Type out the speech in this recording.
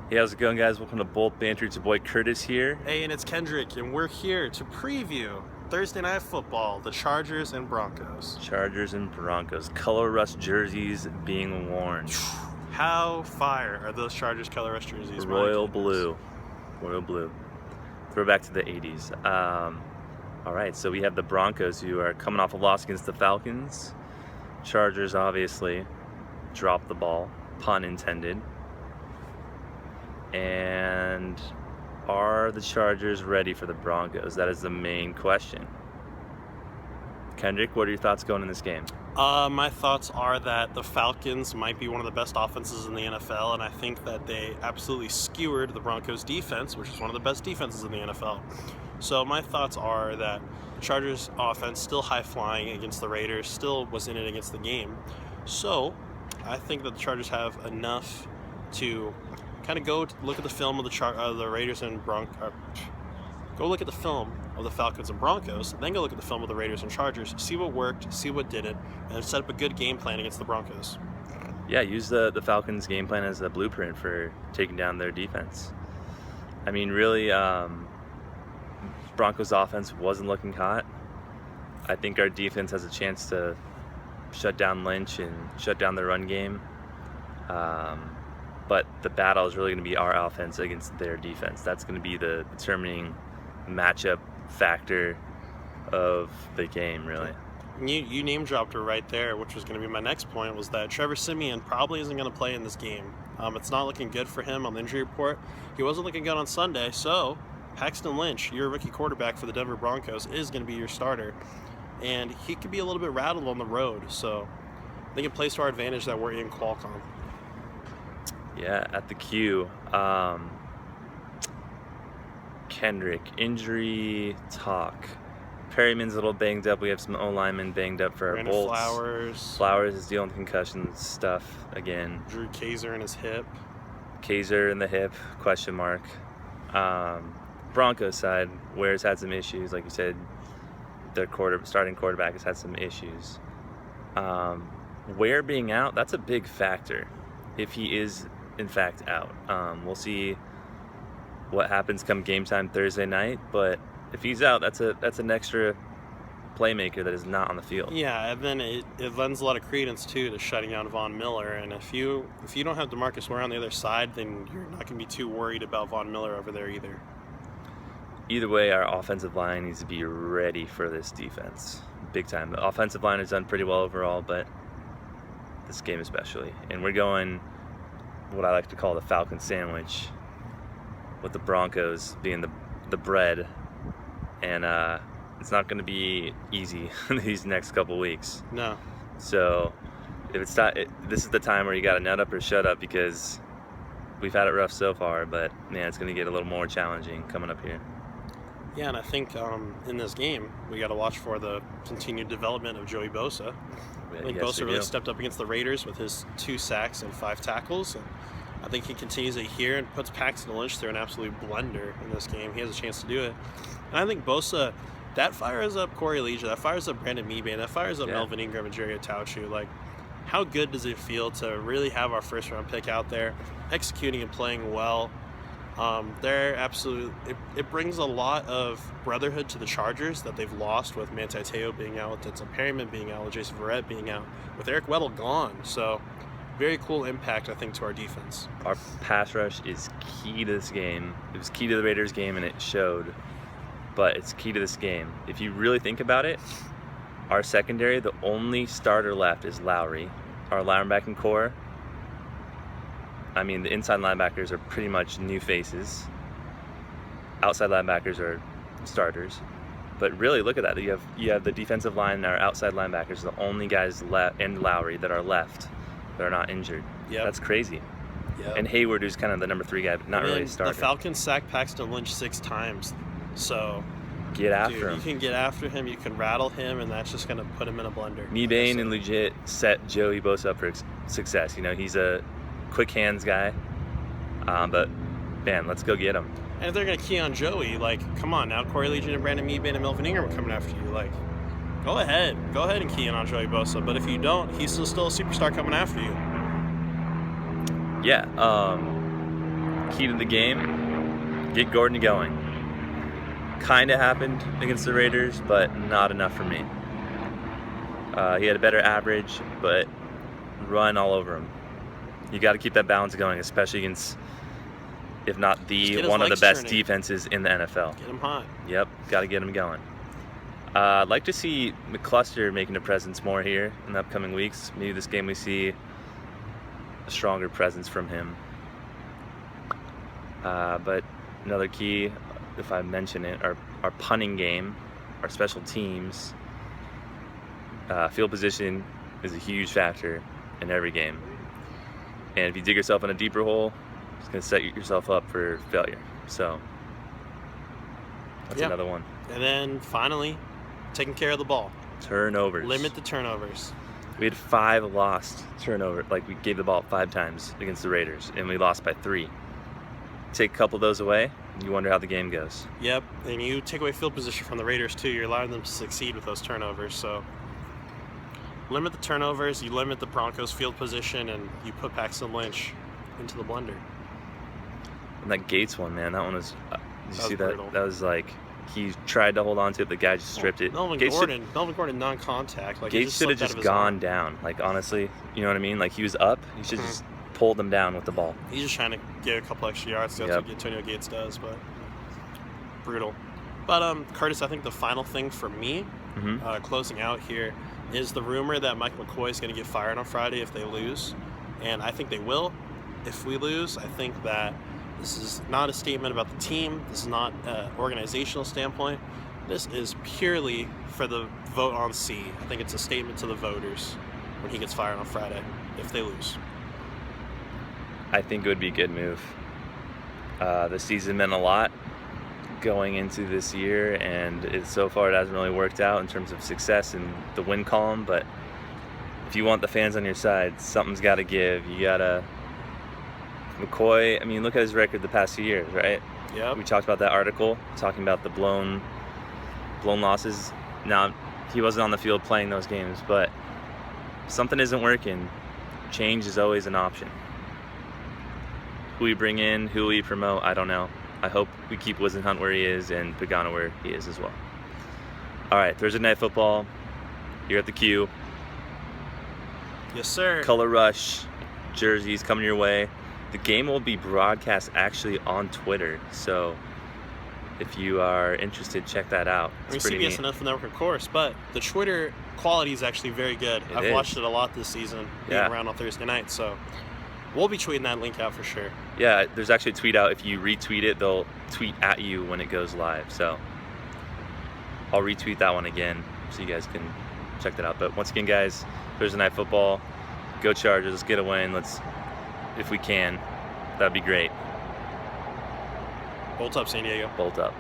Hey, how's it going, guys? Welcome to Bolt Banter. It's your boy Curtis here. Hey, and it's Kendrick, and we're here to preview Thursday Night Football, the Chargers and Broncos. Chargers and Broncos. Color rush jerseys being worn. How fire are those Chargers color rush jerseys? Royal blue. Royal blue. Throwback to the 80s. All right, so we have the Broncos who are coming off a loss against the Falcons. Chargers obviously dropped the ball, pun intended. And are the Chargers ready for the Broncos? That is the main question. Kendrick, what are your thoughts going in this game? My thoughts are that the Falcons might be one of the best offenses in the NFL, and I think that they absolutely skewered the Broncos defense, which is one of the best defenses in the NFL. So my thoughts are that the Chargers offense, still high-flying against the Raiders, still was in it against the game. So I think that the Chargers have enough to kind of go look at the film of the Raiders and Broncos. Go look at the film of the Falcons and Broncos, then go look at the film of the Raiders and Chargers, see what worked, see what didn't, and set up a good game plan against the Broncos. Yeah, use the Falcons' game plan as a blueprint for taking down their defense. I mean, really, Broncos' offense wasn't looking hot. I think our defense has a chance to shut down Lynch and shut down the run game. But the battle is really going to be our offense against their defense. That's going to be the determining matchup factor of the game, really. You name dropped her right there, which was going to be my next point, was that Trevor Siemian probably isn't going to play in this game. It's not looking good for him on the injury report. He wasn't looking good on Sunday, so Paxton Lynch, your rookie quarterback for the Denver Broncos, is going to be your starter. And he could be a little bit rattled on the road, so I think it plays to our advantage that we're in Qualcomm. Yeah, at the Q. Kendrick, injury talk. Perryman's a little banged up. We have some O-linemen banged up for our Brandon Bolts. Flowers is dealing with concussion stuff again. Drew Kaiser in his hip. Kaiser in the hip, question mark. Broncos side, Ware's had some issues. Like you said, their starting quarterback has had some issues. Ware being out, that's a big factor if he is in fact out. We'll see what happens come game time Thursday night, but if he's out, that's an extra playmaker that is not on the field. Yeah, and then it lends a lot of credence too to shutting down Von Miller. And if you don't have DeMarcus Ware on the other side, then you're not going to be too worried about Von Miller over there either. Either way, our offensive line needs to be ready for this defense, big time. The offensive line has done pretty well overall, but this game especially. And we're going what I like to call the Falcon sandwich, with the Broncos being the bread, and it's not going to be easy these next couple weeks. No. So if it's not, this is the time where you got to nut up or shut up, because we've had it rough so far, but man, it's going to get a little more challenging coming up here. Yeah, and I think in this game we got to watch for the continued development of Joey Bosa. I think Bosa really stepped up against the Raiders with his 2 sacks and 5 tackles, and I think he continues it here and puts Paxton Lynch through an absolute blender in this game. He has a chance to do it. And I think Bosa, that fires up Corey Legia, that fires up Brandon Meebane, that fires up Melvin Ingram and Jerry Tauchu. Like, how good does it feel to really have our first round pick out there, executing and playing well? It brings a lot of brotherhood to the Chargers that they've lost, with Manti Te'o being out, with Denzel Perryman being out, with Jason Verrett being out, with Eric Weddle gone. So very cool impact, I think, to our defense. Our pass rush is key to this game. It was key to the Raiders game, and it showed, but it's key to this game. If you really think about it, our secondary, the only starter left is Lowry. Our linebacking core, I mean, the inside linebackers are pretty much new faces. Outside linebackers are starters. But really, look at that. You have the defensive line and our outside linebackers, the only guys left, and Lowry, that are left, that are not injured. Yep. That's crazy. Yep. And Hayward, who's kind of the number 3 guy, but not really a starter. The Falcons sacked Paxton Lynch 6 times. So get after him. You can get after him, you can rattle him, and that's just going to put him in a blender. Meebane and legit set Joey Bosa up for success. You know, he's a quick hands guy, but man, let's go get him. And if they're going to key on Joey, like, come on now, Corey Legion and Brandon Meebane and Melvin Ingram are coming after you. Like, go ahead and key in on Joey Bosa. But if you don't, he's still a superstar coming after you. Yeah, key to the game, get Gordon going. Kind of happened against the Raiders, but not enough for me. He had a better average, but run all over him. You got to keep that balance going, especially against, if not one of the best defenses in the NFL. Get him hot. Yep, got to get him going. I'd like to see McCluster making a presence more here in the upcoming weeks. Maybe this game we see a stronger presence from him. But another key, if I mention it, our punting game, our special teams, field position is a huge factor in every game. And if you dig yourself in a deeper hole, it's going to set yourself up for failure. So that's another one. And then finally, taking care of the ball. Turnovers. Limit the turnovers. We had 5 lost turnovers. Like, we gave the ball 5 times against the Raiders, and we lost by 3. Take a couple of those away, you wonder how the game goes. Yep, and you take away field position from the Raiders too. You're allowing them to succeed with those turnovers. So limit the turnovers, you limit the Broncos' field position, and you put Paxton Lynch into the blender. And that Gates one, man, that one was. Did you see brutal. that? That was like, he tried to hold on to it, the guy just stripped it. Melvin Gordon, non-contact. Like, Gates should have just gone down. Like, honestly, you know what I mean? Like, he was up. He should just pulled them down with the ball. He's just trying to get a couple extra yards. That's what Antonio Gates does, but brutal. But Curtis, I think the final thing for me, closing out here, is the rumor that Mike McCoy is going to get fired on Friday if they lose, and I think they will. If we lose, I think that this is not a statement about the team. This is not an organizational standpoint. This is purely for the vote on C. I think it's a statement to the voters when he gets fired on Friday if they lose. I think it would be a good move. The season meant a lot going into this year, and so far it hasn't really worked out in terms of success in the win column, but if you want the fans on your side, something's got to give. You got to... McCoy, I mean, look at his record the past few years, right? Yeah. We talked about that article, talking about the blown losses. Now, he wasn't on the field playing those games, but something isn't working. Change is always an option. Who we bring in, who we promote, I don't know. I hope we keep Wisenhunt where he is and Pagano where he is as well. All right, Thursday Night Football. You're at the Q. Yes, sir. Color Rush jerseys coming your way. The game will be broadcast actually on Twitter, so if you are interested, check that out. It's pretty CBS neat. and NFL Network, of course, but the Twitter quality is actually very good. I've watched it a lot this season, being around on Thursday night, so we'll be tweeting that link out for sure. Yeah, there's actually a tweet out. If you retweet it, they'll tweet at you when it goes live, so I'll retweet that one again so you guys can check that out. But once again, guys, Thursday Night Football, go Chargers, let's get a win. If we can, that'd be great. Bolt up, San Diego. Bolt up.